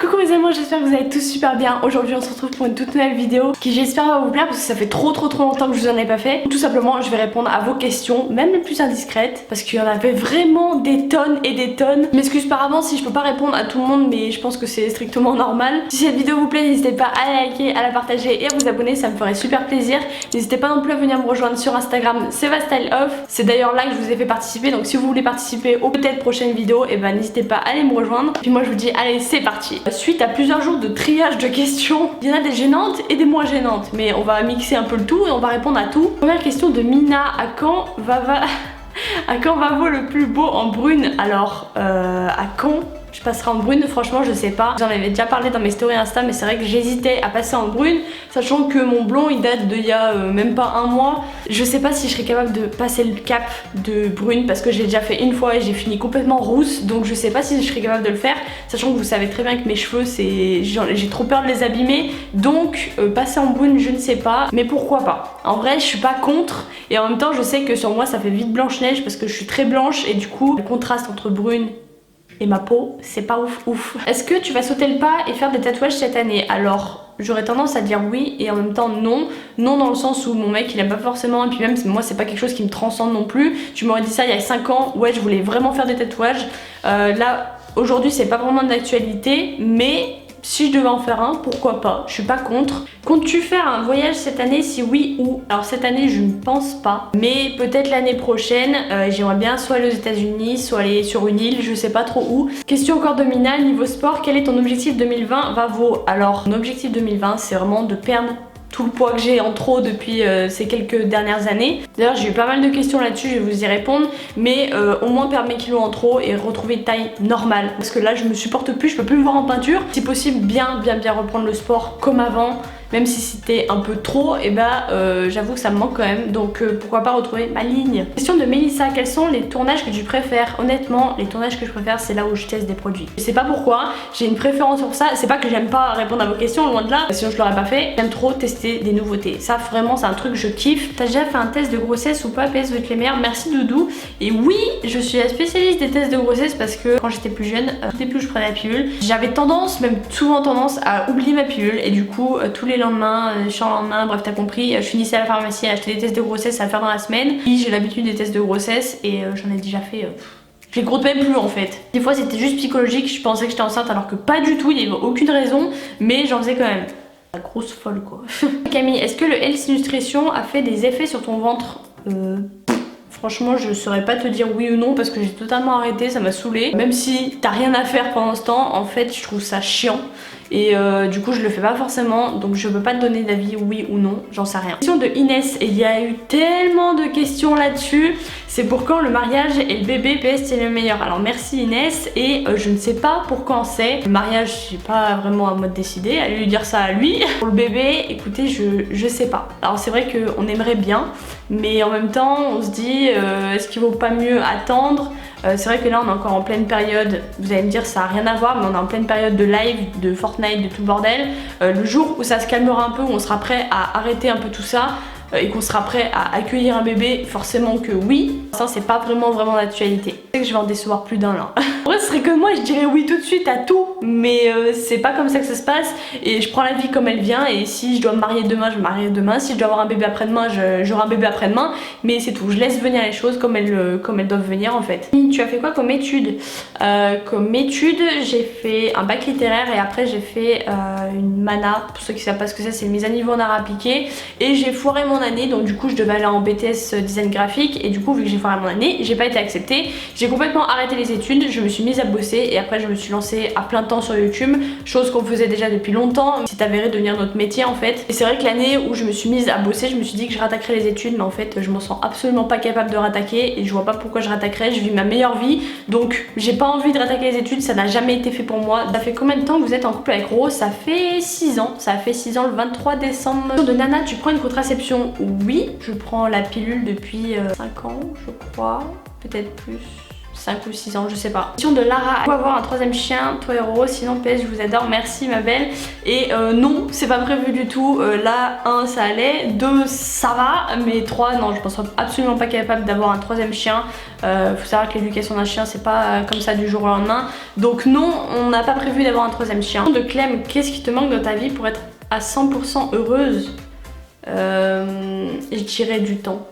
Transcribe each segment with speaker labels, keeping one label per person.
Speaker 1: Coucou mes amours, j'espère que vous allez tous super bien. Aujourd'hui on se retrouve pour une toute nouvelle vidéo qui j'espère va vous plaire parce que ça fait trop longtemps que je vous en ai pas fait. Tout simplement je vais répondre à vos questions, même les plus indiscrètes, parce qu'il y en avait vraiment des tonnes et des tonnes. Je m'excuse par avance si je peux pas répondre à tout le monde, mais je pense que c'est strictement normal. Si cette vidéo vous plaît, n'hésitez pas à la liker, à la partager et à vous abonner, ça me ferait super plaisir. N'hésitez pas non plus à venir me rejoindre sur Instagram, SevaStyleOff. C'est d'ailleurs là que je vous ai fait participer, donc si vous voulez participer aux peut-être prochaines vidéos, et ben n'hésitez pas à aller me rejoindre. Puis moi je vous dis allez, c'est parti. Suite à plusieurs jours de triage de questions, il y en a des gênantes et des moins gênantes, mais on va mixer un peu le tout et on va répondre à tout. Première question de Mina, à quand Vavo le plus beau en brune? Alors à quand je passerai en brune? Franchement je sais pas, j'en avais déjà parlé dans mes stories Insta, mais c'est vrai que j'hésitais à passer en brune, sachant que mon blond il date d'il y a même pas un mois. Je sais pas si je serais capable de passer le cap de brune parce que j'ai déjà fait une fois et j'ai fini complètement rousse, donc je sais pas si je serais capable de le faire, sachant que vous savez très bien que mes cheveux j'ai trop peur de les abîmer, donc passer en brune je ne sais pas, mais pourquoi pas. En vrai je suis pas contre, et en même temps je sais que sur moi ça fait vite Blanche-Neige parce que je suis très blanche et du coup le contraste entre brune et ma peau, c'est pas ouf. Est-ce que tu vas sauter le pas et faire des tatouages cette année? Alors, j'aurais tendance à dire oui et en même temps non. Non dans le sens où mon mec il aime pas forcément, et puis même moi c'est pas quelque chose qui me transcende non plus. Tu m'aurais dit ça il y a 5 ans, ouais je voulais vraiment faire des tatouages. Là, aujourd'hui c'est pas vraiment d'actualité, mais si je devais en faire un, pourquoi pas, je suis pas contre. Comptes-tu faire un voyage cette année? Si oui, où? Alors cette année je ne pense pas, mais peut-être l'année prochaine. J'aimerais bien soit aller aux États-Unis, soit aller sur une île, je sais pas trop où. Question encore de Mina, niveau sport, quel est ton objectif 2020? Vavo. Alors mon objectif 2020 c'est vraiment de perdre tout le poids que j'ai en trop depuis ces quelques dernières années. D'ailleurs j'ai eu pas mal de questions là-dessus, je vais vous y répondre, mais au moins perdre mes kilos en trop et retrouver une taille normale, parce que là je me supporte plus, je peux plus me voir en peinture. Si possible bien reprendre le sport comme avant, même si c'était un peu trop, et j'avoue que ça me manque quand même, donc pourquoi pas retrouver ma ligne. Question de Mélissa, quels sont les tournages que tu préfères? Honnêtement, les tournages que je préfère c'est là où je teste des produits. Je sais pas pourquoi, j'ai une préférence sur ça, c'est pas que j'aime pas répondre à vos questions, loin de là, sinon je l'aurais pas fait. J'aime trop tester des nouveautés, ça vraiment c'est un truc que je kiffe. T'as déjà fait un test de grossesse ou pas? PS vous êtes les meilleurs, merci Doudou. Et oui, je suis la spécialiste des tests de grossesse parce que quand j'étais plus jeune, tout début où je prenais la pilule, j'avais tendance, même souvent tendance à oublier ma pilule, et du coup tous les lendemain, lendemain, bref t'as compris, je finissais à la pharmacie à acheter des tests de grossesse à faire dans la semaine. Puis j'ai l'habitude des tests de grossesse et j'en ai déjà fait... Je les compte même plus en fait. Des fois c'était juste psychologique, je pensais que j'étais enceinte alors que pas du tout, il n'y avait aucune raison, mais j'en faisais quand même. La grosse folle quoi. Camille, est-ce que le Health Nutrition a fait des effets sur ton ventre? Franchement je saurais pas te dire oui ou non parce que j'ai totalement arrêté, ça m'a saoulé. Même si t'as rien à faire pendant ce temps, en fait je trouve ça chiant. Et du coup je le fais pas forcément, donc je peux pas te donner d'avis oui ou non, j'en sais rien. Question de Inès, et il y a eu tellement de questions là-dessus. C'est pour quand le mariage et le bébé? PS c'est le meilleur. Alors merci Inès, et je ne sais pas pour quand c'est. Le mariage j'ai pas vraiment à moi de décider, allez lui dire ça à lui. Pour le bébé, écoutez je sais pas. Alors c'est vrai qu'on aimerait bien, mais en même temps on se dit est-ce qu'il vaut pas mieux attendre? C'est vrai que là on est encore en pleine période, vous allez me dire ça a rien à voir, mais on est en pleine période de live, de Fortnite, de tout bordel. Le jour où ça se calmera un peu, où on sera prêt à arrêter un peu tout ça et qu'on sera prêt à accueillir un bébé, forcément que oui. Ça c'est pas vraiment d'actualité. Je sais que je vais en décevoir plus d'un là. En vrai ce serait que moi je dirais oui tout de suite à tout, mais c'est pas comme ça que ça se passe, et je prends la vie comme elle vient, et si je dois me marier demain je me marierai demain, si je dois avoir un bébé après-demain j'aurai un bébé après-demain, mais c'est tout, je laisse venir les choses comme elles doivent venir en fait. Tu as fait quoi comme étude? Comme étude j'ai fait un bac littéraire et après j'ai fait une mana, pour ceux qui savent pas ce que c'est mise à niveau en art appliqué, et j'ai foiré mon année, donc du coup je devais aller en BTS design graphique, et du coup vu que j'ai foiré mon année j'ai pas été acceptée, j'ai complètement arrêté les études, je me suis mise à bosser et après je me suis lancée à plein temps sur YouTube, chose qu'on faisait déjà depuis longtemps, c'est avéré devenir notre métier en fait. Et c'est vrai que l'année où je me suis mise à bosser, je me suis dit que je rattaquerais les études, mais en fait je m'en sens absolument pas capable de rattaquer, et je vois pas pourquoi je rattaquerais, je vis ma meilleure vie, donc j'ai pas envie de rattaquer les études, ça n'a jamais été fait pour moi. Ça fait combien de temps que vous êtes en couple avec Rose? Ça fait 6 ans, ça a fait 6 ans le 23 décembre. De Nana, tu prends une contraception? Oui, je prends la pilule depuis 5 ans je crois, peut-être plus. 5 ou 6 ans, je sais pas. Question de Lara, faut avoir un troisième chien, toi et Roro, sinon PS je vous adore, merci ma belle. Et non, c'est pas prévu du tout. Là 1 ça allait, 2 ça va, mais 3 non, je pense absolument pas capable d'avoir un troisième chien. Faut savoir que l'éducation d'un chien c'est pas comme ça du jour au lendemain. Donc non, on n'a pas prévu d'avoir un troisième chien. De Clem, qu'est-ce qui te manque dans ta vie pour être à 100% heureuse? Je dirais du temps.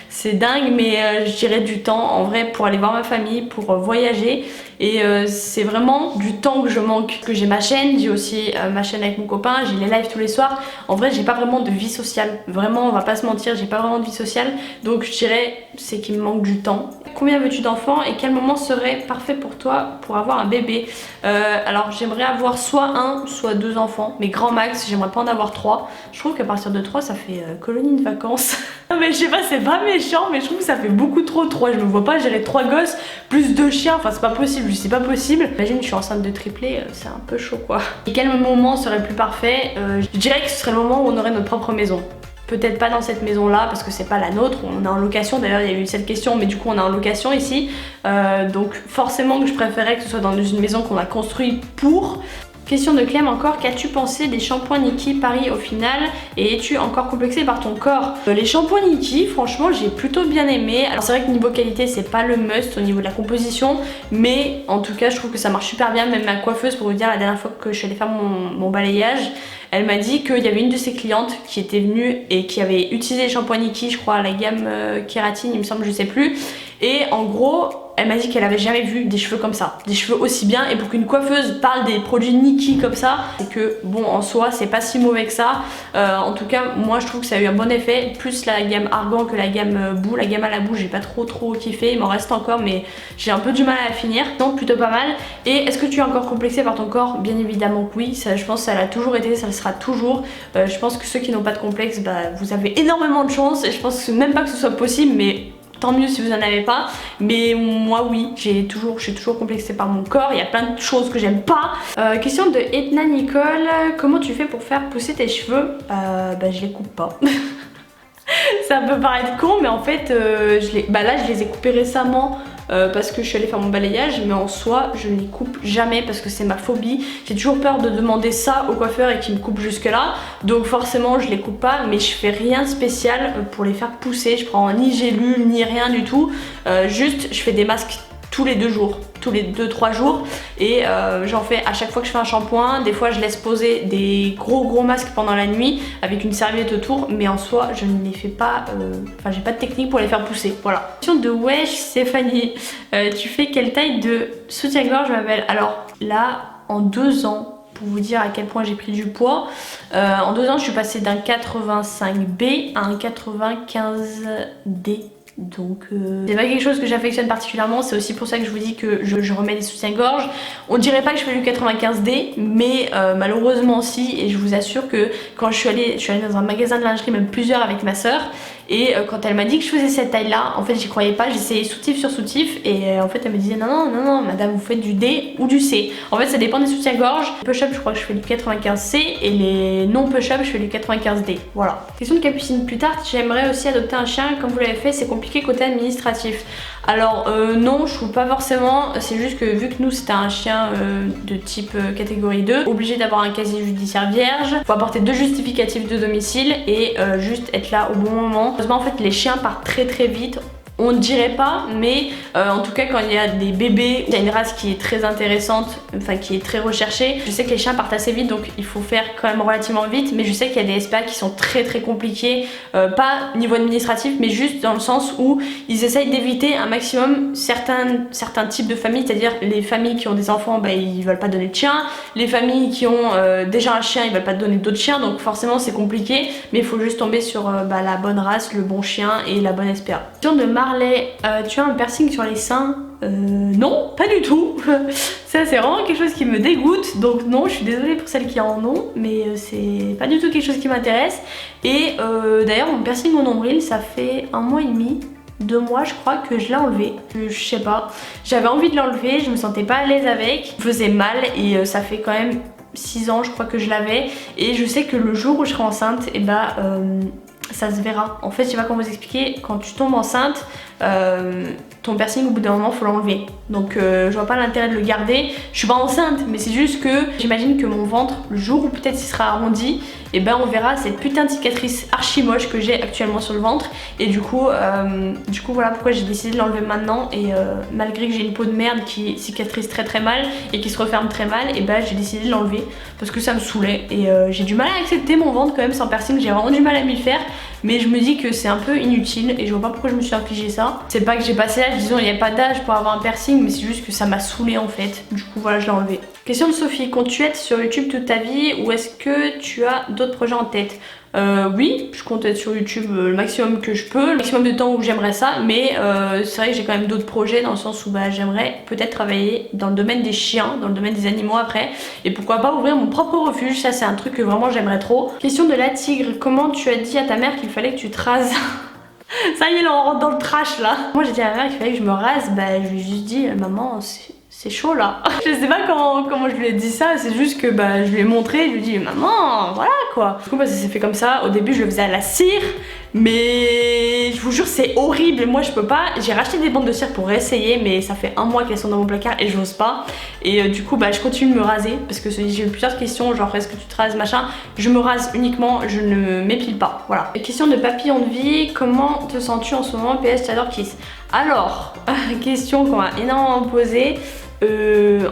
Speaker 1: C'est dingue, mais je dirais du temps en vrai pour aller voir ma famille, pour voyager. Et c'est vraiment du temps que je manque. Que j'ai ma chaîne, j'ai aussi ma chaîne avec mon copain, j'ai les lives tous les soirs. En vrai j'ai pas vraiment de vie sociale. Vraiment on va pas se mentir, j'ai pas vraiment de vie sociale. Donc je dirais c'est qu'il me manque du temps. Combien veux-tu d'enfants et quel moment serait parfait pour toi pour avoir un bébé? Alors j'aimerais avoir soit 1 soit 2 enfants, mais grand max, j'aimerais pas en avoir 3. Je trouve qu'à partir de 3 ça fait colonie de vacances. Mais je sais pas, c'est pas méchant, mais je trouve que ça fait beaucoup trop 3. Je me vois pas gérer 3 gosses plus 2 chiens, enfin c'est pas possible, c'est pas possible. Imagine je suis enceinte de triplé, c'est un peu chaud quoi. Et quel moment serait le plus parfait? Je dirais que ce serait le moment où on aurait notre propre maison. Peut-être pas dans cette maison là parce que c'est pas la nôtre, on est en location, d'ailleurs il y a eu cette question mais du coup on est en location ici. Donc forcément que je préférais que ce soit dans une maison qu'on a construite pour. Question de Clem encore, qu'as-tu pensé des shampoings Nikki Paris au final et es-tu encore complexée par ton corps? Les shampoings Nikki, franchement j'ai plutôt bien aimé. Alors c'est vrai que niveau qualité c'est pas le must au niveau de la composition, mais en tout cas je trouve que ça marche super bien. Même ma coiffeuse, pour vous dire, la dernière fois que je suis allée faire mon balayage, elle m'a dit qu'il y avait une de ses clientes qui était venue et qui avait utilisé les shampoings Nikki, je crois la gamme kératine il me semble, je sais plus. Et en gros elle m'a dit qu'elle avait jamais vu des cheveux comme ça, des cheveux aussi bien. Et pour qu'une coiffeuse parle des produits Nikki comme ça, c'est que bon en soi c'est pas si mauvais que ça. En tout cas moi je trouve que ça a eu un bon effet, plus la gamme Argan que la gamme Boue. La gamme à la boue j'ai pas trop kiffé, il m'en reste encore mais j'ai un peu du mal à la finir, donc plutôt pas mal. Et est-ce que tu es encore complexée par ton corps? Bien évidemment que oui, ça, je pense que ça l'a toujours été, ça le sera toujours. Je pense que ceux qui n'ont pas de complexe, bah, vous avez énormément de chance et je pense que même pas que ce soit possible, mais tant mieux si vous en avez pas. Mais moi oui, je suis toujours complexée par mon corps. Il y a plein de choses que j'aime pas. Question de Etna Nicole, comment tu fais pour faire pousser tes cheveux? Bah je les coupe pas. Ça peut paraître con mais en fait là je les ai coupés récemment parce que je suis allée faire mon balayage, mais en soi je ne les coupe jamais parce que c'est ma phobie. J'ai toujours peur de demander ça au coiffeur et qu'il me coupe jusque là, donc forcément je les coupe pas, mais je fais rien de spécial pour les faire pousser. Je prends ni gélule ni rien du tout, juste je fais des masques tous les 2 jours, tous les 2-3 jours, et j'en fais à chaque fois que je fais un shampoing. Des fois je laisse poser des gros masques pendant la nuit avec une serviette autour, mais en soi je ne les fais pas, enfin j'ai pas de technique pour les faire pousser, voilà. Question de Wesh Stéphanie, tu fais quelle taille de soutien-gorge ma belle? Alors là en 2 ans, pour vous dire à quel point j'ai pris du poids, en 2 ans je suis passée d'un 85B à un 95D. Donc c'est pas quelque chose que j'affectionne particulièrement, c'est aussi pour ça que je vous dis que je remets des soutiens-gorge. On dirait pas que je fais du 95D, mais malheureusement si, et je vous assure que quand je suis allée dans un magasin de lingerie, même plusieurs avec ma soeur, et quand elle m'a dit que je faisais cette taille là, en fait j'y croyais pas, j'essayais soutif sur soutif, et en fait elle me disait non madame, vous faites du D ou du C. En fait ça dépend des soutiens-gorge. Push-up je crois que je fais du 95C, et les non push-up je fais du 95D, voilà. Question de Capucine plus tard, j'aimerais aussi adopter un chien comme vous l'avez fait, c'est compliqué côté administratif? Alors non, je trouve pas forcément, c'est juste que vu que nous c'était un chien de type catégorie 2, obligé d'avoir un casier judiciaire vierge, faut apporter 2 justificatifs de domicile et juste être là au bon moment. Heureusement en fait les chiens partent très vite. On ne dirait pas, mais en tout cas quand il y a des bébés, il y a une race qui est très intéressante, enfin qui est très recherchée. Je sais que les chiens partent assez vite, donc il faut faire quand même relativement vite, mais je sais qu'il y a des SPA qui sont très compliqués, pas niveau administratif, mais juste dans le sens où ils essayent d'éviter un maximum certains types de familles, c'est-à-dire les familles qui ont des enfants, bah, ils veulent pas donner de chien, les familles qui ont déjà un chien, ils veulent pas donner d'autres chiens, donc forcément c'est compliqué, mais il faut juste tomber sur la bonne race, le bon chien et la bonne SPA. Question de Marley, tu as un piercing sur les seins? Non, pas du tout. Ça c'est vraiment quelque chose qui me dégoûte, donc non, je suis désolée pour celles qui en ont, mais c'est pas du tout quelque chose qui m'intéresse. Et d'ailleurs mon piercing au nombril, ça fait 1 mois et demi, 2 mois je crois que je l'ai enlevé. Je sais pas, j'avais envie de l'enlever, je me sentais pas à l'aise avec, il faisait mal, et ça fait quand même 6 ans je crois que je l'avais, et je sais que le jour où je serai enceinte, et bah ça se verra. En fait je sais pas comment vous expliquer, quand tu tombes enceinte, ton piercing au bout d'un moment faut l'enlever. Donc je vois pas l'intérêt de le garder. Je suis pas enceinte, mais c'est juste que j'imagine que mon ventre, le jour où peut-être il sera arrondi, et ben on verra cette putain de cicatrice archi moche que j'ai actuellement sur le ventre. Et du coup voilà pourquoi j'ai décidé de l'enlever maintenant. Et malgré que j'ai une peau de merde qui cicatrise très mal et qui se referme très mal, et ben j'ai décidé de l'enlever parce que ça me saoulait. Et j'ai du mal à accepter mon ventre quand même sans piercing, j'ai vraiment du mal à m'y faire. Mais je me dis que c'est un peu inutile et je vois pas pourquoi je me suis infligé ça. C'est pas que j'ai passé l'âge, disons il n'y a pas d'âge pour avoir un piercing, mais c'est juste que ça m'a saoulé en fait. Du coup voilà, je l'ai enlevé. Question de Sophie, comptes-tu être sur YouTube toute ta vie ou est-ce que tu as d'autres projets en tête? Oui, je compte être sur YouTube le maximum que je peux, le maximum de temps où j'aimerais ça, mais c'est vrai que j'ai quand même d'autres projets dans le sens où j'aimerais peut-être travailler dans le domaine des chiens, dans le domaine des animaux après, et pourquoi pas ouvrir mon propre refuge, ça c'est un truc que vraiment j'aimerais trop. Question de la tigre, comment tu as dit à ta mère qu'il fallait que tu te rases? Ça y est, là on rentre dans le trash là. Moi j'ai dit à ma mère qu'il fallait que je me rase, je lui ai juste dit maman c'est chaud là. Je sais pas comment je lui ai dit ça, c'est juste que je lui ai montré, je lui ai dit maman voilà quoi. Du coup ça s'est fait comme ça, au début je le faisais à la cire, mais je vous jure c'est horrible, moi je peux pas. J'ai racheté des bandes de cire pour essayer, mais ça fait un mois qu'elles sont dans mon placard et j'ose pas. Et du coup je continue de me raser parce que j'ai eu plusieurs questions genre est-ce que tu te rases machin. Je me rase uniquement, je ne m'épile pas, voilà. Question de papillon de vie, comment te sens-tu en ce moment? PS t'adore Kiss. Alors, question qu'on m'a énormément posée.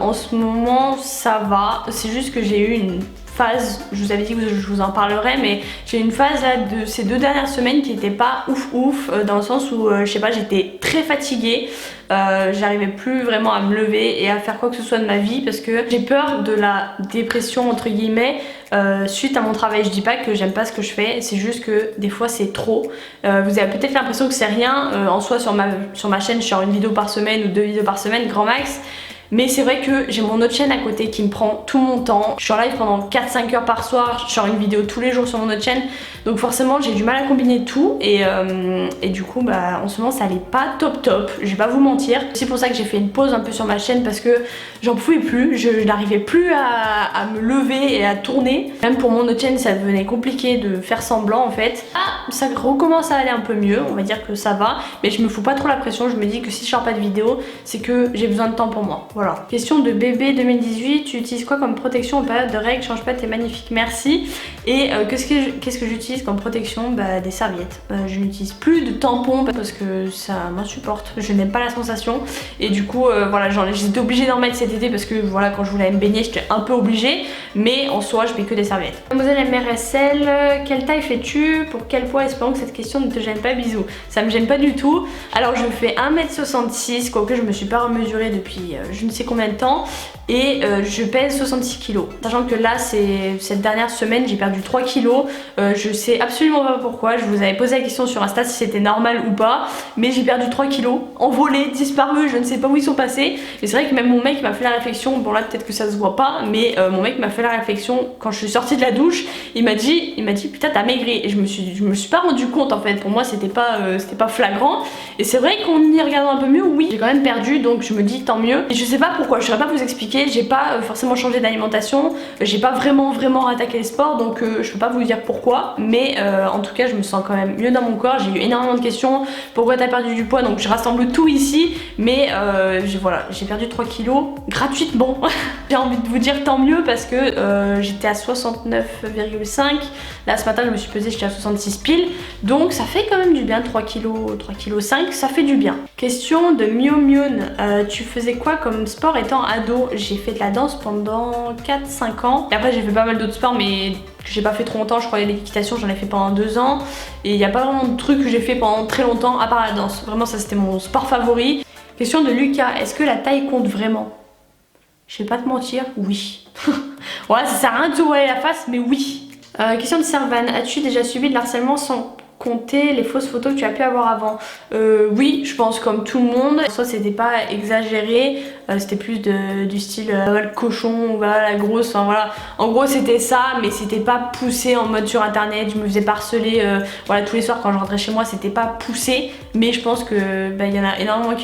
Speaker 1: En ce moment ça va, c'est juste que j'ai eu une phase, je vous avais dit que je vous en parlerai, mais j'ai une phase là de ces 2 dernières semaines qui était pas ouf dans le sens où je sais pas, j'étais très fatiguée, j'arrivais plus vraiment à me lever et à faire quoi que ce soit de ma vie parce que j'ai peur de la dépression entre guillemets suite à mon travail. Je dis pas que j'aime pas ce que je fais, c'est juste que des fois c'est trop. Vous avez peut-être l'impression que c'est rien, en soi sur ma chaîne je sors une vidéo par semaine ou 2 vidéos par semaine grand max. Mais c'est vrai que j'ai mon autre chaîne à côté qui me prend tout mon temps. Je suis en live pendant 4-5 heures par soir, je sors une vidéo tous les jours sur mon autre chaîne. Donc forcément j'ai du mal à combiner tout et du coup en ce moment ça allait pas top, je vais pas vous mentir. C'est pour ça que j'ai fait une pause un peu sur ma chaîne parce que j'en pouvais plus, je n'arrivais plus à me lever et à tourner. Même pour mon autre chaîne ça devenait compliqué de faire semblant en fait. Ça recommence à aller un peu mieux, on va dire que ça va. Mais je me fous pas trop la pression, je me dis que si je sors pas de vidéo c'est que j'ai besoin de temps pour moi. Voilà. Question de bébé 2018, tu utilises quoi comme protection en période de règles? Change pas, t'es magnifique, merci. Et qu'est-ce que j'utilise comme protection? Des serviettes. Je n'utilise plus de tampons parce que ça m'insupporte, je n'aime pas la sensation. Et du coup voilà, j'étais obligée d'en mettre cet été parce que voilà, quand je voulais me baigner j'étais un peu obligée. Mais en soi je mets que des serviettes. Mademoiselle MRSL, quelle taille fais-tu? Pour quel poids? Espérons que cette question ne te gêne pas, bisous. Ça me gêne pas du tout. Alors je fais 1m66, quoique je me suis pas remesurée depuis je ne sais combien de temps, et je pèse 66 kg. Sachant que là cette dernière semaine j'ai perdu 3 kg. Je sais absolument pas pourquoi, je vous avais posé la question sur Insta si c'était normal ou pas, mais j'ai perdu 3 kg, envolés, disparus, je ne sais pas où ils sont passés. Mais c'est vrai que même mon mec m'a fait la réflexion, bon là peut-être que ça se voit pas, mais mon mec m'a fait la réflexion quand je suis sortie de la douche, il m'a dit putain t'as maigri, et je me suis pas rendu compte en fait, pour moi c'était pas flagrant. Et c'est vrai qu'en y regardant un peu mieux, oui j'ai quand même perdu, donc je me dis tant mieux. Et je sais pas pourquoi, je saurais pas vous expliquer, j'ai pas forcément changé d'alimentation, j'ai pas vraiment rattaqué les sports, donc je peux pas vous dire pourquoi, mais en tout cas je me sens quand même mieux dans mon corps. J'ai eu énormément de questions, pourquoi t'as perdu du poids, donc je rassemble tout ici, mais voilà, j'ai perdu 3 kilos gratuitement. J'ai envie de vous dire tant mieux parce que j'étais à 69,5, là ce matin je me suis pesée, j'étais à 66 piles, donc ça fait quand même du bien, 3 kg 5, ça fait du bien. Question de Miu Myun, tu faisais quoi comme sport étant ado? J'ai fait de la danse pendant 4-5 ans, et après j'ai fait pas mal d'autres sports mais que j'ai pas fait trop longtemps. Je crois que l'équitation j'en ai fait pendant 2 ans, et il n'y a pas vraiment de trucs que j'ai fait pendant très longtemps à part la danse. Vraiment ça c'était mon sport favori. Question de Lucas, est-ce que la taille compte vraiment? Je vais pas te mentir, oui. Ouais, ça sert à rien de se voiler la face, mais oui. Question de Servan, as-tu déjà subi de l'harcèlement sans compter les fausses photos que tu as pu avoir avant? Oui, je pense comme tout le monde. Soit c'était pas exagéré, c'était plus du style le cochon, voilà, la grosse, enfin voilà. En gros c'était ça, mais c'était pas poussé en mode sur internet, je me faisais pas harceler voilà, tous les soirs quand je rentrais chez moi, c'était pas poussé, mais je pense que y en a énormément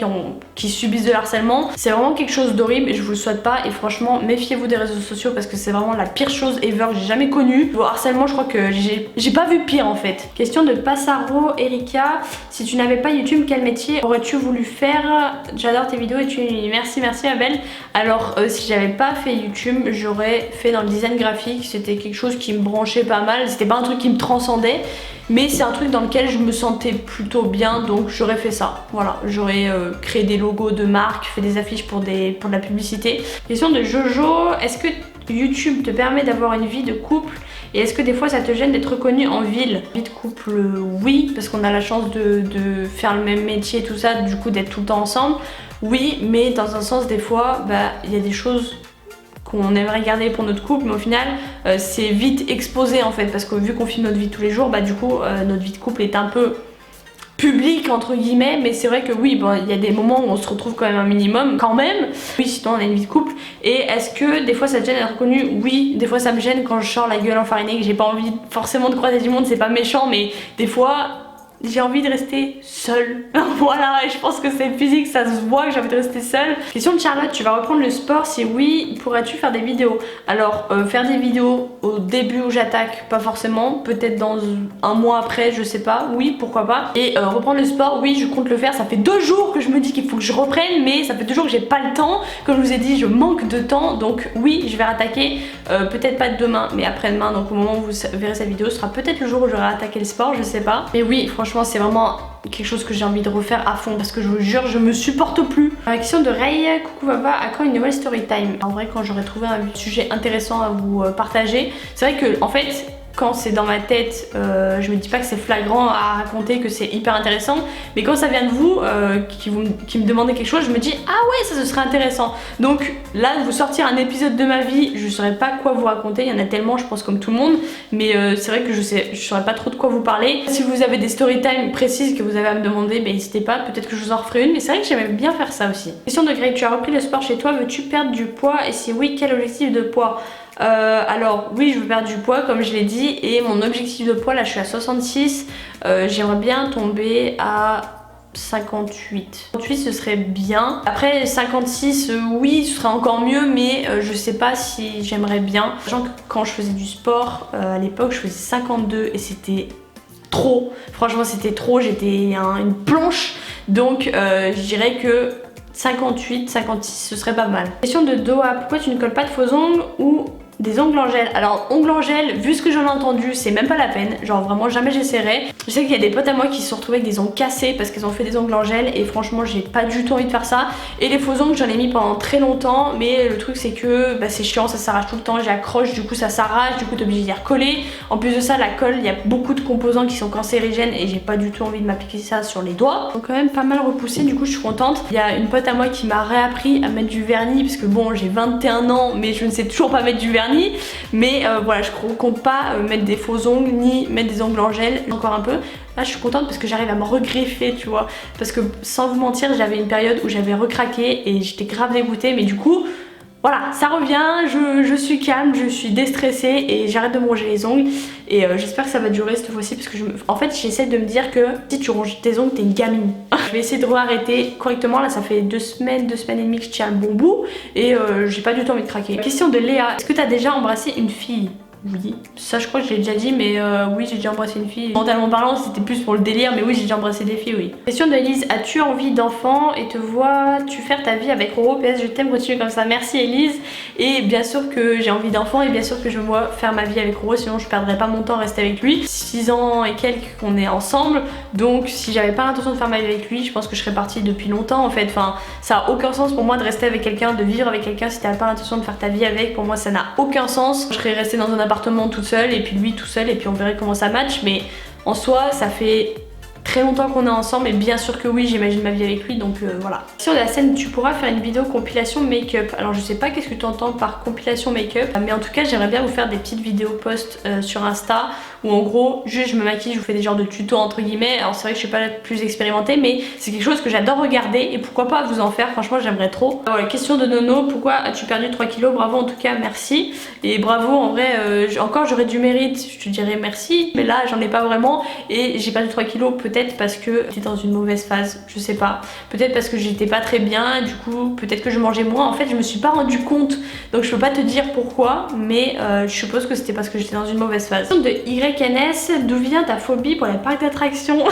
Speaker 1: qui subissent de harcèlement. C'est vraiment quelque chose d'horrible et je vous le souhaite pas, et franchement méfiez-vous des réseaux sociaux parce que c'est vraiment la pire chose ever que j'ai jamais connue. Au harcèlement je crois que j'ai pas vu pire en fait. Question de Passaro Erika, si tu n'avais pas YouTube, quel métier aurais-tu voulu faire? J'adore tes vidéos et tu... Merci Abel. Alors si j'avais pas fait YouTube, j'aurais fait dans le design graphique, c'était quelque chose qui me branchait pas mal, c'était pas un truc qui me transcendait, mais c'est un truc dans lequel je me sentais plutôt bien, donc j'aurais fait ça. Voilà, j'aurais créé des logos de marques, fait des affiches pour de la publicité. Question de Jojo, est-ce que YouTube te permet d'avoir une vie de couple et est-ce que des fois ça te gêne d'être reconnu en ville? Vie de couple, oui, parce qu'on a la chance de faire le même métier et tout ça, du coup d'être tout le temps ensemble. Oui, mais dans un sens des fois, il y a des choses qu'on aimerait garder pour notre couple, mais au final c'est vite exposé en fait, parce que vu qu'on filme notre vie tous les jours, du coup notre vie de couple est un peu public entre guillemets, mais c'est vrai que oui, il y a des moments où on se retrouve quand même un minimum, quand même. Oui, sinon on a une vie de couple. Et est-ce que des fois ça te gêne d'être reconnu? Oui, des fois ça me gêne quand je sors la gueule enfarinée, que j'ai pas envie forcément de croiser du monde, c'est pas méchant, mais des fois j'ai envie de rester seule. Voilà, et je pense que c'est physique, ça se voit que j'ai envie de rester seule. Question de Charlotte, tu vas reprendre le sport? Si oui, pourrais-tu faire des vidéos? Alors, faire des vidéos au début où j'attaque, pas forcément. Peut-être dans un mois après, je sais pas. Oui, pourquoi pas. Et reprendre le sport, oui, je compte le faire. Ça fait 2 jours que je me dis qu'il faut que je reprenne, mais ça fait 2 jours que j'ai pas le temps. Comme je vous ai dit, je manque de temps. Donc oui, je vais rattaquer. Peut-être pas demain, mais après-demain. Donc au moment où vous verrez cette vidéo, ce sera peut-être le jour où j'aurai attaqué le sport, je sais pas. Mais oui, franchement, c'est vraiment quelque chose que j'ai envie de refaire à fond parce que je vous jure, je me supporte plus. La question de Ray, coucou Baba, à quand une nouvelle story time? En vrai, quand j'aurai trouvé un sujet intéressant à vous partager, c'est vrai que en fait, quand c'est dans ma tête, je me dis pas que c'est flagrant à raconter, que c'est hyper intéressant, mais quand ça vient de vous, qui me demandez quelque chose, je me dis ah ouais, ça ce serait intéressant. Donc là, de vous sortir un épisode de ma vie, je saurais pas quoi vous raconter, il y en a tellement, je pense comme tout le monde, mais c'est vrai que je saurais pas trop de quoi vous parler. Si vous avez des story time précises que vous avez à me demander, n'hésitez pas, peut-être que je vous en referai une, mais c'est vrai que j'aimais bien faire ça aussi. Question de Greg, tu as repris le sport chez toi, veux-tu perdre du poids et si oui, quel objectif de poids? Alors oui, je veux perdre du poids comme je l'ai dit, et mon objectif de poids, là je suis à 66, j'aimerais bien tomber à 58. 58 ce serait bien. Après 56 oui ce serait encore mieux, mais je sais pas si j'aimerais bien. Sachant que quand je faisais du sport à l'époque je faisais 52 et c'était trop. Franchement c'était trop, j'étais une planche. Donc je dirais que 58, 56 ce serait pas mal. Question de Doha, pourquoi tu ne colles pas de faux ongles ou des ongles en gel? Alors ongles en gel, vu ce que j'en ai entendu, c'est même pas la peine, genre vraiment jamais j'essaierai. Je sais qu'il y a des potes à moi qui se sont retrouvés avec des ongles cassés parce qu'ils ont fait des ongles en gel et franchement j'ai pas du tout envie de faire ça. Et les faux ongles j'en ai mis pendant très longtemps, mais le truc c'est que c'est chiant, ça s'arrache tout le temps, j'accroche, du coup ça s'arrache, du coup t'es obligé d'y recoller. En plus de ça, la colle, il y a beaucoup de composants qui sont cancérigènes et j'ai pas du tout envie de m'appliquer ça sur les doigts. Donc quand même pas mal repoussé, du coup je suis contente. Il y a une pote à moi qui m'a réappris à mettre du vernis parce que bon, j'ai 21 ans mais je ne sais toujours pas mettre du vernis. Mais voilà, je compte pas mettre des faux ongles ni mettre des ongles en gel encore un peu. Là je suis contente parce que j'arrive à me regreffer, tu vois, parce que sans vous mentir j'avais une période où j'avais recraqué et j'étais grave dégoûtée, mais du coup voilà, ça revient, je suis calme, je suis déstressée et j'arrête de me ronger les ongles. Et j'espère que ça va durer cette fois-ci parce que en fait j'essaie de me dire que si tu ronges tes ongles, t'es une gamine. Je vais essayer de re-arrêter correctement, là ça fait 2 semaines et demie que je tiens le bon bout et j'ai pas du tout envie de craquer. Question de Léa, est-ce que t'as déjà embrassé une fille? Oui, ça je crois que je l'ai déjà dit, mais oui j'ai déjà embrassé une fille. Mentalement parlant c'était plus pour le délire, mais oui j'ai déjà embrassé des filles, oui. Question de Elise, as-tu envie d'enfant et te vois-tu faire ta vie avec Roro? PS je t'aime, continue comme ça, merci Elise. Et bien sûr que j'ai envie d'enfant et bien sûr que je me vois faire ma vie avec Roro, sinon je perdrais pas mon temps à rester avec lui. 6 ans et quelques qu'on est ensemble, donc si j'avais pas l'intention de faire ma vie avec lui, je pense que je serais partie depuis longtemps en fait. Enfin ça a aucun sens pour moi de rester avec quelqu'un, de vivre avec quelqu'un si t'as pas l'intention de faire ta vie avec. Pour moi ça n'a aucun sens. Je serais restée dans un appartement toute seule et puis lui tout seul et puis on verrait comment ça match, mais en soi ça fait très longtemps qu'on est ensemble et bien sûr que oui, j'imagine ma vie avec lui, donc voilà. Sur la scène, tu pourras faire une vidéo compilation make-up. Alors je sais pas qu'est-ce que tu entends par compilation make-up, mais en tout cas j'aimerais bien vous faire des petites vidéos post sur Insta où en gros juste je me maquille, je vous fais des genres de tutos entre guillemets. Alors c'est vrai que je suis pas la plus expérimentée, mais c'est quelque chose que j'adore regarder et pourquoi pas vous en faire, franchement j'aimerais trop. Voilà, question de Nono, pourquoi as-tu perdu 3 kilos? Bravo en tout cas, merci. Et bravo en vrai, encore j'aurais du mérite, je te dirais merci, mais là j'en ai pas vraiment et j'ai perdu 3 kilos peut-être parce que j'étais dans une mauvaise phase, je sais pas. Peut-être parce que j'étais pas très bien, du coup peut-être que je mangeais moins. En fait je me suis pas rendu compte, donc je peux pas te dire pourquoi, mais je suppose que c'était parce que j'étais dans une mauvaise phase. De YNS, d'où vient ta phobie pour les parcs d'attractions?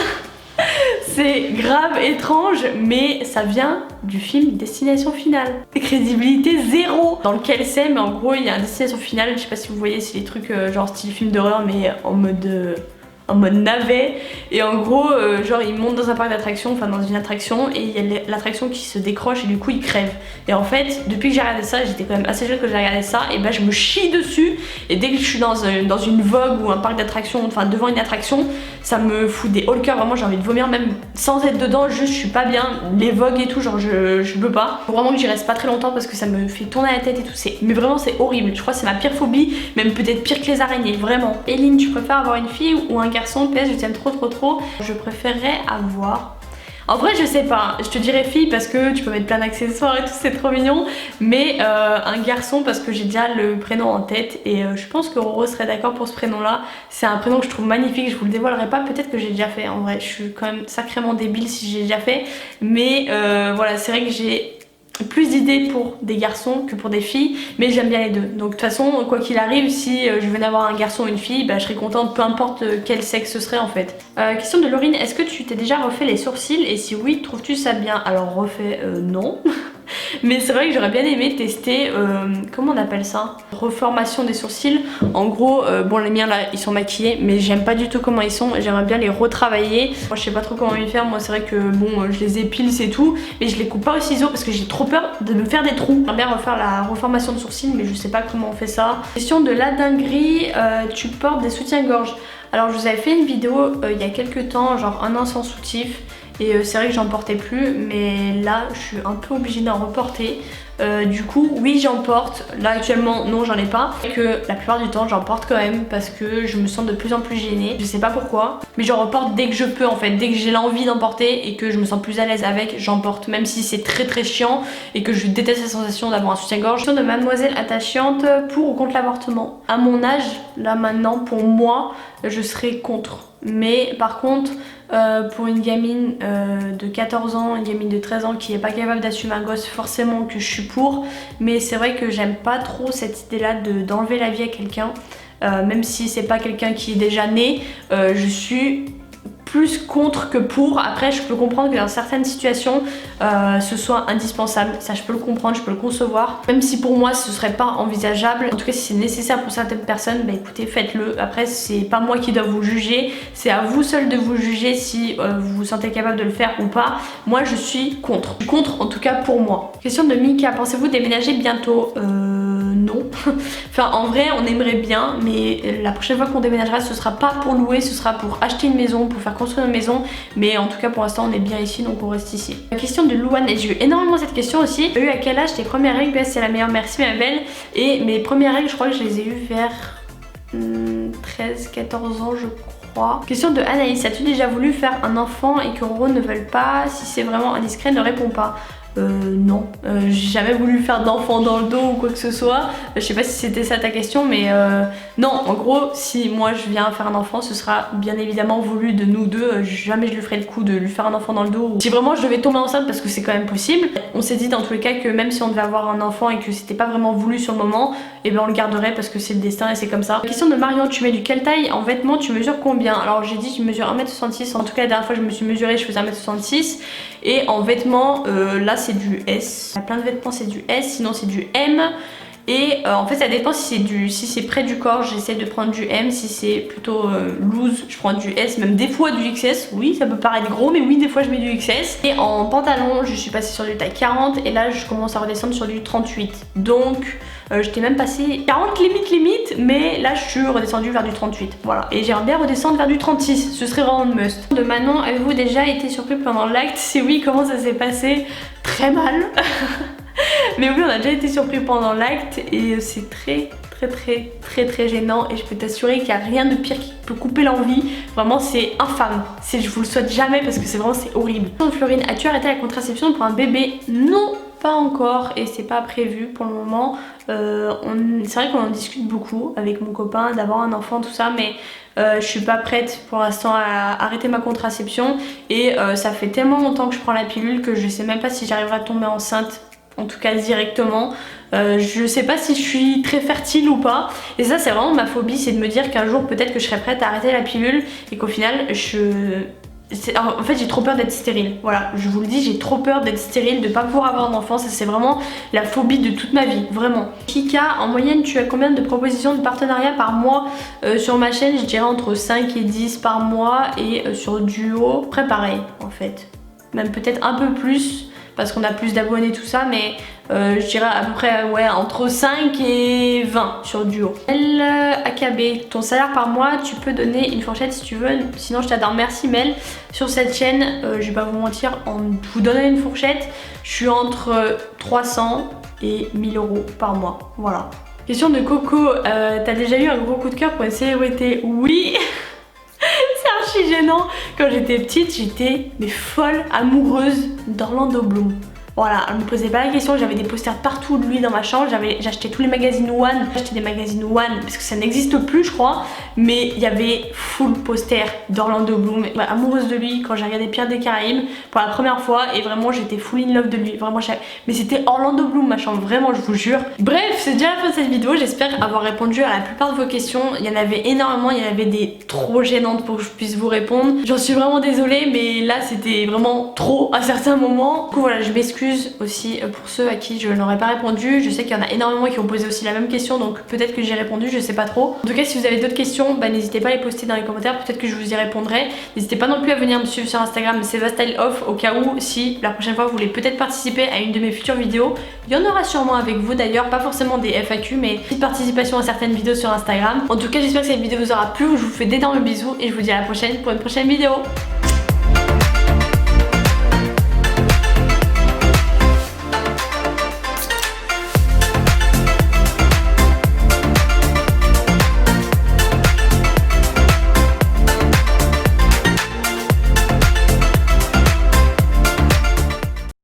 Speaker 1: C'est grave étrange, mais ça vient du film Destination Finale. Crédibilité zéro dans lequel c'est, mais en gros il y a un Destination Finale, je sais pas si vous voyez, c'est des trucs genre style film d'horreur mais en mode navet, et en gros genre il monte dans un parc d'attractions, enfin dans une attraction, et il y a l'attraction qui se décroche et du coup il crève. Et en fait depuis que j'ai regardé ça, j'étais quand même assez jeune quand j'ai regardé ça, et ben je me chie dessus, et dès que je suis dans une vogue ou un parc d'attractions, enfin devant une attraction, ça me fout des hauts le cœur, vraiment j'ai envie de vomir même sans être dedans, juste je suis pas bien, les vogues et tout, genre je peux pas. Faut vraiment que j'y reste pas très longtemps parce que ça me fait tourner la tête et tout, mais vraiment c'est horrible, je crois que c'est ma pire phobie, même peut-être pire que les araignées, vraiment. Eline, tu préfères avoir une fille ou un garçon? PS, je t'aime trop. Je préférerais avoir... En vrai je sais pas, je te dirais fille parce que tu peux mettre plein d'accessoires et tout, c'est trop mignon, mais un garçon parce que j'ai déjà le prénom en tête et je pense que Roro serait d'accord pour ce prénom là. C'est un prénom que je trouve magnifique, je vous le dévoilerai pas, peut-être que j'ai déjà fait, en vrai je suis quand même sacrément débile si j'ai déjà fait, mais voilà, c'est vrai que j'ai plus d'idées pour des garçons que pour des filles, mais j'aime bien les deux. Donc de toute façon, quoi qu'il arrive, si je venais avoir un garçon ou une fille, bah, je serais contente peu importe quel sexe ce serait en fait. Question de Laurine, est-ce que tu t'es déjà refait les sourcils et si oui, trouves-tu ça bien? Alors refait, non. Mais c'est vrai que j'aurais bien aimé tester, comment on appelle ça? Reformation des sourcils. En gros, bon les miens là ils sont maquillés mais j'aime pas du tout comment ils sont, j'aimerais bien les retravailler. Moi je sais pas trop comment les faire, moi c'est vrai que bon je les épile c'est tout, mais je les coupe pas au ciseau parce que j'ai trop peur de me faire des trous. J'aimerais bien refaire la reformation de sourcils mais je sais pas comment on fait ça. Question de la dinguerie, tu portes des soutiens-gorge. Alors je vous avais fait une vidéo il y a quelques temps, genre un an sans soutif. Et c'est vrai que j'en portais plus, mais là je suis un peu obligée d'en reporter. Du coup oui j'en porte, là actuellement non j'en ai pas, et que la plupart du temps j'en porte quand même parce que je me sens de plus en plus gênée, je sais pas pourquoi, mais j'en reporte dès que je peux en fait, dès que j'ai l'envie d'en porter et que je me sens plus à l'aise avec, j'en porte, même si c'est très chiant et que je déteste la sensation d'avoir un soutien-gorge. De mademoiselle attachante, pour ou contre l'avortement? À mon âge, là maintenant, pour moi, je serais contre. Mais par contre, pour une gamine de 14 ans, une gamine de 13 ans qui n'est pas capable d'assumer un gosse, forcément que je suis pour. Mais c'est vrai que j'aime pas trop cette idée là d'enlever la vie à quelqu'un. Même si c'est pas quelqu'un qui est déjà né, je suis plus contre que pour. Après je peux comprendre que dans certaines situations ce soit indispensable, ça je peux le comprendre, je peux le concevoir, même si pour moi ce serait pas envisageable. En tout cas si c'est nécessaire pour certaines personnes, bah écoutez faites-le. Après c'est pas moi qui dois vous juger, c'est à vous seul de vous juger si vous vous sentez capable de le faire ou pas. Moi je suis contre, en tout cas pour moi. Question de Mika, pensez-vous déménager bientôt? Non. Enfin en vrai on aimerait bien, mais la prochaine fois qu'on déménagera ce sera pas pour louer, ce sera pour acheter une maison, pour faire construire une maison, mais en tout cas pour l'instant on est bien ici donc on reste ici. La question de Louane, et j'ai eu énormément cette question aussi. J'ai eu à quel âge tes premières règles? C'est la meilleure, merci ma belle. Et mes premières règles je crois que je les ai eues vers 13-14 ans je crois. Question de Anaïs, as-tu déjà voulu faire un enfant et que Roro ne veuille pas? Si c'est vraiment indiscret ne réponds pas. Non, j'ai jamais voulu faire d'enfant dans le dos ou quoi que ce soit. Je sais pas si c'était ça ta question, mais non, en gros, si moi je viens faire un enfant, ce sera bien évidemment voulu de nous deux. Jamais je lui ferai le coup de lui faire un enfant dans le dos. Si vraiment je devais tomber enceinte, parce que c'est quand même possible, on s'est dit dans tous les cas que même si on devait avoir un enfant et que c'était pas vraiment voulu sur le moment, et ben on le garderait parce que c'est le destin et c'est comme ça. Question de Marion, tu mets du quelle taille en vêtements? Tu mesures combien? Alors j'ai dit je mesure 1m66, en tout cas la dernière fois je me suis mesurée, je faisais 1m66, et en vêtements là c'est du S. Il y a plein de vêtements c'est du S, sinon c'est du M. Et en fait ça dépend si c'est près du corps, j'essaie de prendre du M, si c'est plutôt loose, je prends du S, même des fois du XS, oui ça peut paraître gros mais oui des fois je mets du XS. Et en pantalon je suis passée sur du taille 40 et là je commence à redescendre sur du 38. Donc J'étais même passé 40 limite, mais là je suis redescendue vers du 38. Voilà, et j'aimerais bien redescendre vers du 36, ce serait vraiment un must. De Manon, avez-vous déjà été surpris pendant l'acte? Si oui, comment ça s'est passé? Très mal. Mais oui, on a déjà été surpris pendant l'acte et c'est très gênant, et je peux t'assurer qu'il n'y a rien de pire qui peut couper l'envie. Vraiment, c'est infâme. Je vous le souhaite jamais parce que c'est horrible. Florine, as-tu arrêté la contraception pour un bébé? Non, pas encore, et c'est pas prévu pour le moment. C'est vrai qu'on en discute beaucoup avec mon copain d'avoir un enfant, tout ça, mais je suis pas prête pour l'instant à arrêter ma contraception, et ça fait tellement longtemps que je prends la pilule que je sais même pas si j'arriverai à tomber enceinte, en tout cas directement. Je sais pas si je suis très fertile ou pas, et ça c'est vraiment ma phobie, c'est de me dire qu'un jour peut-être que je serai prête à arrêter la pilule et qu'au final en fait j'ai trop peur d'être stérile. Voilà, je vous le dis, j'ai trop peur d'être stérile, de pas pouvoir avoir d'enfant. Ça c'est vraiment la phobie de toute ma vie, vraiment. Kika, en moyenne tu as combien de propositions de partenariat par mois? Sur ma chaîne je dirais entre 5 et 10 par mois, et sur Duo après pareil en fait, même peut-être un peu plus parce qu'on a plus d'abonnés, tout ça, mais je dirais à peu près ouais, entre 5 et 20 sur Duo. Mel AKB, ton salaire par mois, tu peux donner une fourchette si tu veux, sinon je t'adore. Merci Mel. Sur cette chaîne, je vais pas vous mentir, en vous donnant une fourchette, je suis entre 300 et 1000 euros par mois, voilà. Question de Coco, t'as déjà eu un gros coup de cœur pour une célébrité? Oui. C'est archi gênant. Quand j'étais petite, j'étais mais folle amoureuse d'Orlando Bloom. Voilà, elle me posait pas la question, j'avais des posters partout de lui dans ma chambre, j'achetais tous les magazines One, j'achetais des magazines One parce que ça n'existe plus je crois, mais il y avait full poster d'Orlando Bloom. Ouais, amoureuse de lui quand j'ai regardé Pirates des Caraïbes pour la première fois, et vraiment j'étais full in love de lui, vraiment mais c'était Orlando Bloom ma chambre, vraiment je vous jure. Bref, c'est déjà la fin de cette vidéo, j'espère avoir répondu à la plupart de vos questions. Il y en avait énormément, il y en avait des trop gênantes pour que je puisse vous répondre. J'en suis vraiment désolée, mais là c'était vraiment trop à certains moments. Du coup voilà, je m'excuse aussi pour ceux à qui je n'aurais pas répondu. Je sais qu'il y en a énormément qui ont posé aussi la même question, donc peut-être que j'ai répondu, je sais pas trop. En tout cas, si vous avez d'autres questions, bah, n'hésitez pas à les poster dans les commentaires, peut-être que je vous y répondrai. N'hésitez pas non plus à venir me suivre sur Instagram, SevaStyleOff, au cas où, si la prochaine fois vous voulez peut-être participer à une de mes futures vidéos. Il y en aura sûrement avec vous d'ailleurs, pas forcément des FAQ, mais petite participation à certaines vidéos sur Instagram. En tout cas, j'espère que cette vidéo vous aura plu, je vous fais d'énormes bisous et je vous dis à la prochaine pour une prochaine vidéo.